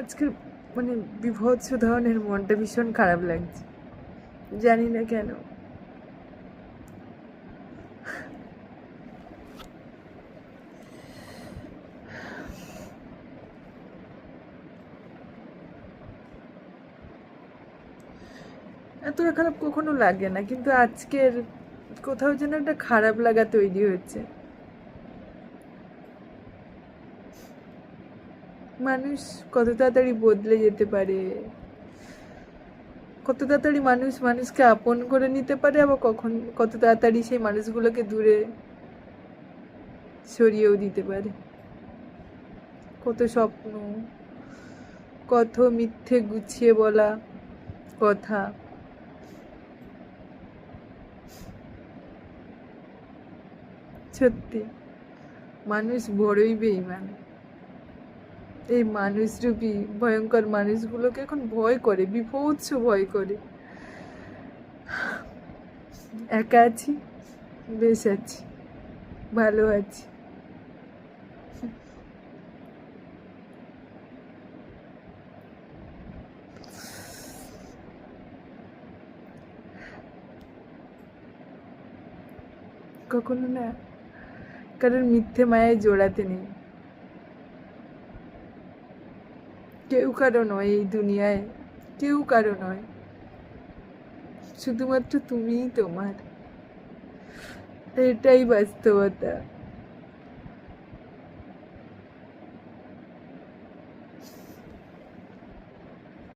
আজকে মানে বিভৎস ধরনের মনটা ভীষণ খারাপ লাগছে, জানি না কেন। এতটা খারাপ কখনো লাগে না, কিন্তু আজকের কোথাও যেন একটা খারাপ লাগা তৈরি হচ্ছে। মানুষ কত তাড়াতাড়ি বদলে যেতে পারে, কত তাড়াতাড়ি মানুষ মানুষকে আপন করে নিতে পারে, আবার কত তাড়াতাড়ি সেই মানুষগুলোকে দূরে সরিয়েও দিতে পারে। কত স্বপ্ন, কত মিথ্যে গুছিয়ে বলা কথা, সত্যি মানুষ বড়ই বেঈমান। এই মানুষরূপী ভয়ঙ্কর মানুষগুলোকে এখন ভয় করে, বিভৎস ভয় করে। একা আছি, বেশ আছি, ভালো আছি। কখনো না কারোর মিথ্যে মায়ায় জড়াতে নেই। কেউ কারো নয় এই দুনিয়ায়, কেউ কারো নয়, শুধুমাত্র তুমিই তোমার। এটাই বাস্তবতা।